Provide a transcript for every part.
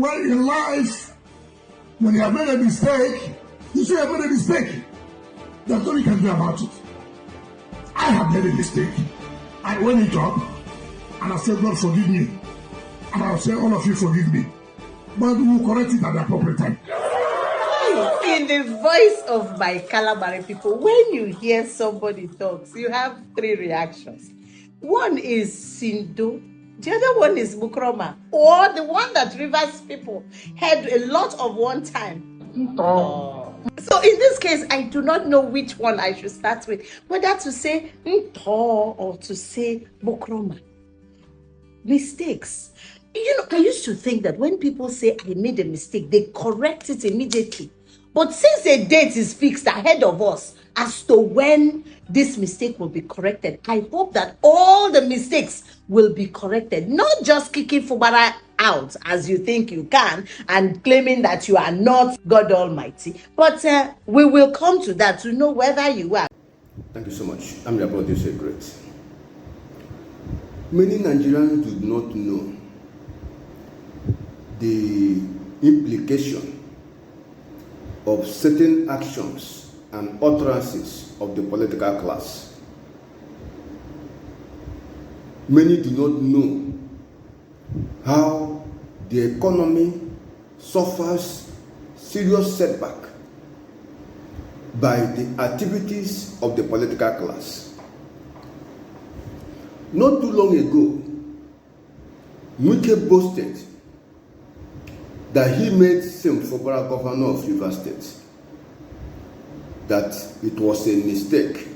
When in life, when you have made a mistake, you say you have made a mistake. There's nothing you can do about it. I have made a mistake. I went it up and I said, God forgive me. And I'll say, all of you forgive me. But we will correct it at the appropriate time. In the voice of my Calamari people, when you hear somebody talks, you have three reactions. One is Sindo, the other one is Bukroma, or the one that Rivers people had a lot of one time. So in this case, I do not know which one I should start with, whether to say Nto or to say Bukroma. Mistakes. You know, I used to think that when people say I made a mistake, they correct it immediately. But since a date is fixed ahead of us as to when this mistake will be corrected, I hope that all the mistakes will be corrected. Not just kicking Fubara out as you think you can and claiming that you are not God Almighty. But we will come to that to know whether you are. Thank you so much. I'm your producer, Great. Many Nigerians do not know the implication of certain actions and utterances of the political class. Many do not know how the economy suffers serious setback by the activities of the political class. Not too long ago, Wike boasted that he made Sim Fubara governor of Rivers State, that it was a mistake.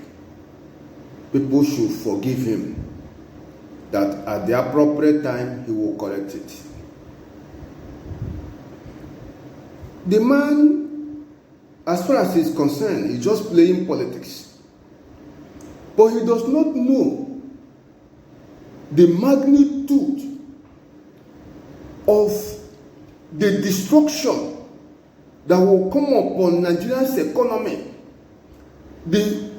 People should forgive him, that at the appropriate time he will correct it. The man, as far as he's concerned, is just playing politics. But he does not know the magnitude of the destruction that will come upon Nigeria's economy, the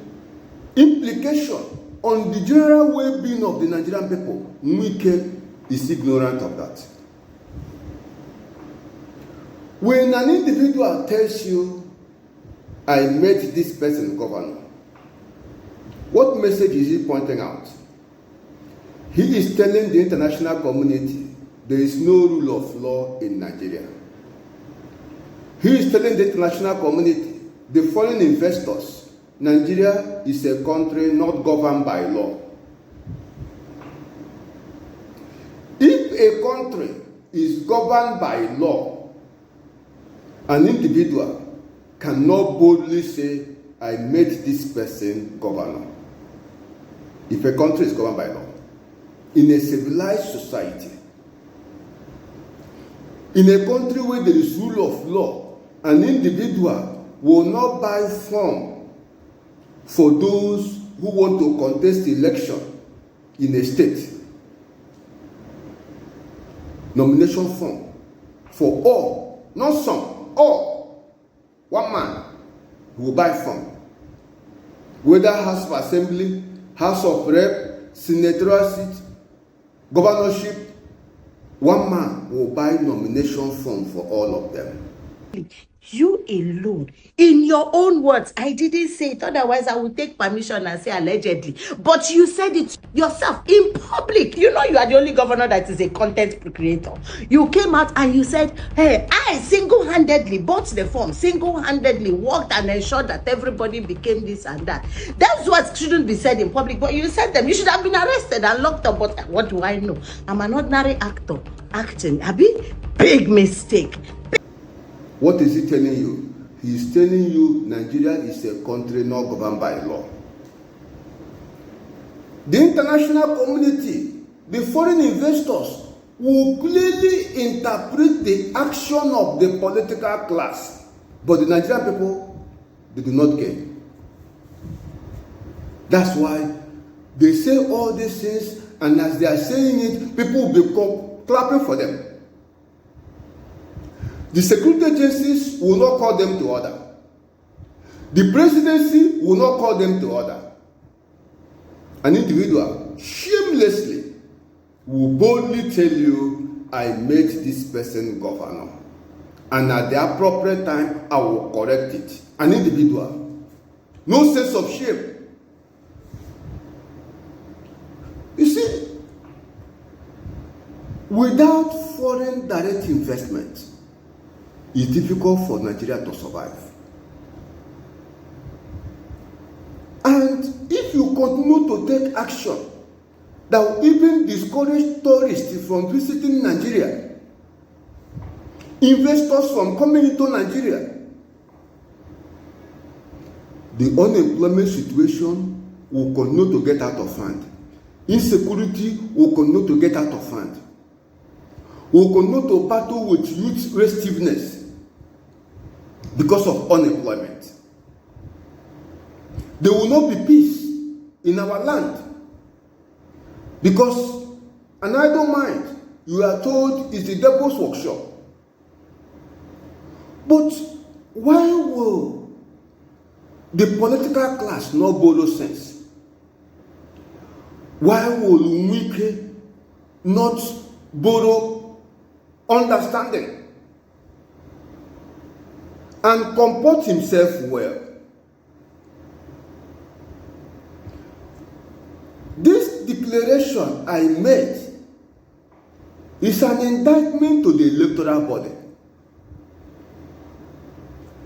implication on the general well-being of the Nigerian people. Wike is ignorant of that. When an individual tells you, I made this person governor, what message is he pointing out? He is telling the international community there is no rule of law in Nigeria. He is telling the international community, the foreign investors, Nigeria is a country not governed by law. If a country is governed by law, an individual cannot boldly say, I made this person governor. If a country is governed by law, in a civilized society, in a country where there is rule of law, an individual will not buy form for those who want to contest election in a state. Nomination form for all, not some, all. One man will buy form. Whether House of Assembly, House of Rep, senatorial seat, governorship, one man will buy nomination form for all of them. You alone, in your own words, I didn't say it, otherwise I would take permission and say allegedly, but you said it yourself in public. You know you are the only governor that is a content creator. You came out and you said, hey, I single-handedly bought the form, single-handedly worked and ensured that everybody became this and that. That's what shouldn't be said in public, but you said them. You should have been arrested and locked up, but what do I know? I'm an ordinary actor acting. Abi, big mistake. What is he telling you? He is telling you Nigeria is a country not governed by law. The international community, the foreign investors, will clearly interpret the action of the political class. But the Nigerian people, they do not care. That's why they say all these things, and as they are saying it, people will be clapping for them. The security agencies will not call them to order. The presidency will not call them to order. An individual shamelessly will boldly tell you, I made this person governor. And at the appropriate time, I will correct it. An individual. No sense of shame. You see, without foreign direct investment, it's difficult for Nigeria to survive. And if you continue to take action that will even discourage tourists from visiting Nigeria, investors from coming into Nigeria, the unemployment situation will continue to get out of hand. Insecurity will continue to get out of hand. We will continue to battle with youth restiveness because of unemployment. There will not be peace in our land because an idle mind, you are told, is the devil's workshop. But why will the political class not borrow sense? Why will Wike not borrow understanding and comport himself well? This declaration I made is an indictment to the electoral body.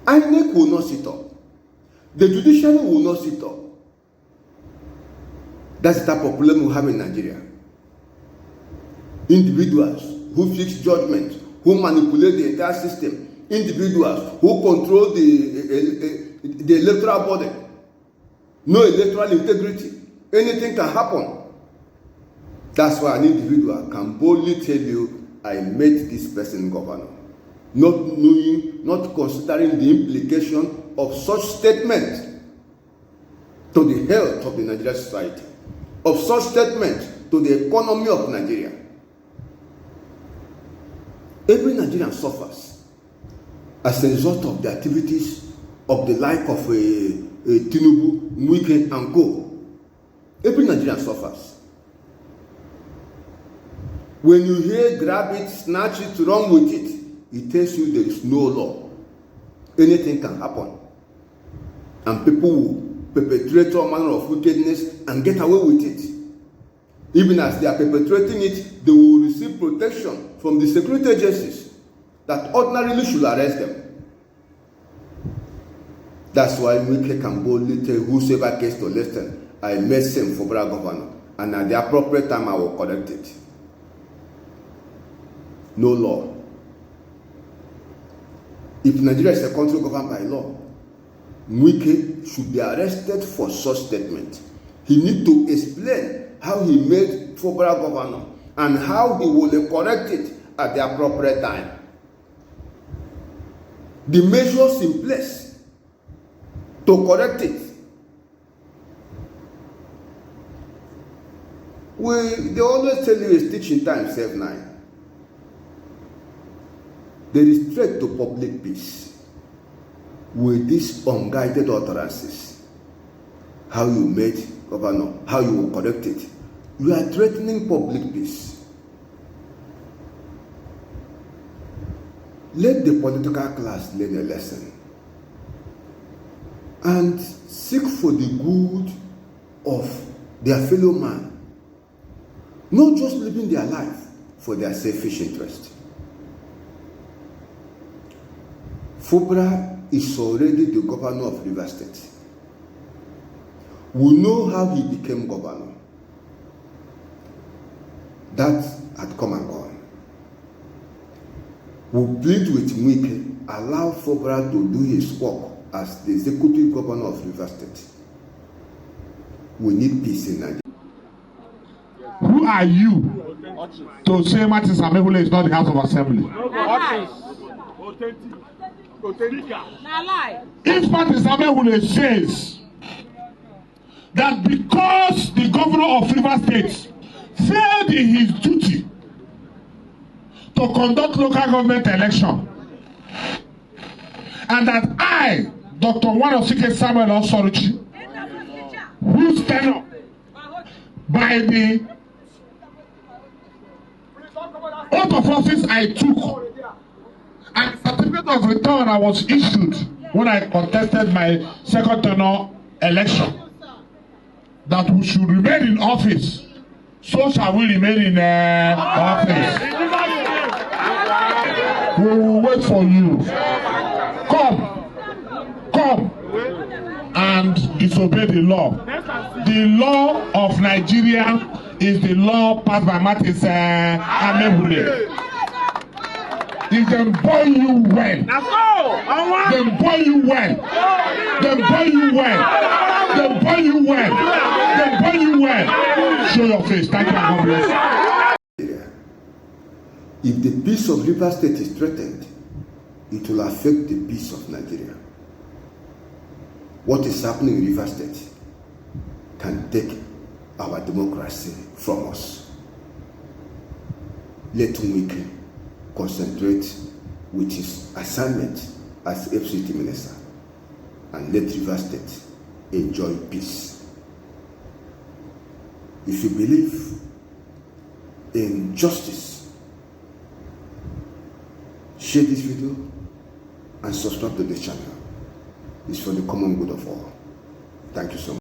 INEC will not sit up. The judiciary will not sit up. That's the type of problem we have in Nigeria. Individuals who fix judgment, who manipulate the entire system, individuals who control the electoral body, no electoral integrity. Anything can happen. That's why an individual can boldly tell you, I made this person governor. Not knowing, not considering the implication of such statement to the health of the Nigerian society, of such statement to the economy of Nigeria. Every Nigerian suffers as a result of the activities of the like of a Tinubu, Wike and Co. Every Nigerian suffers. When you hear grab it, snatch it, run with it, it tells you there is no law. Anything can happen. And people will perpetrate all manner of wickedness and get away with it. Even as they are perpetrating it, they will receive protection from the security agencies that ordinarily should arrest them. That's why Wike can boldly tell whosoever cares to listen, I made him for governor, and at the appropriate time I will correct it. No law. If Nigeria is a country governed by law, Wike should be arrested for such statement. He needs to explain how he made Fobara governor and how he will correct it at the appropriate time. The measures in place to correct it. They always tell you a stitch in time save 9. There is threat to public peace with these unguided utterances. How you made governor, how you will correct it. You are threatening public peace. Let the political class learn a lesson and seek for the good of their fellow man, not just living their life for their selfish interest. Fobara is already the governor of Rivers State. We know how he became governor. That had come and gone. We plead with Wike, allow Fobara to do his work as the executive governor of Rivers State. We need peace in Nigeria. Who are you to say Martin Samehule is not the House of Assembly? If Martin Samehule says that because the governor of Rivers State failed in his duty to conduct local government election, and that I, Dr. Wanosike Samuel Osoruchi, whose tenure by the oath of office I took, and certificate of return I was issued when I contested my second tenure election, that we should remain in office, so shall we remain in office. We will wait for you. Come and disobey the law. The law of Nigeria is the law passed by Martins Amehule. If them boy you well, them boy you well, them boy you well, them boy you well, them boy you well. Show your face. Thank you, God bless. If the peace of Rivers State is threatened, it will affect the peace of Nigeria. What is happening in Rivers State can take our democracy from us. Let Wike concentrate with his assignment as FCT minister and let Rivers State enjoy peace. If you believe in justice, share this video and subscribe to this channel. It's for the common good of all. Thank you so much.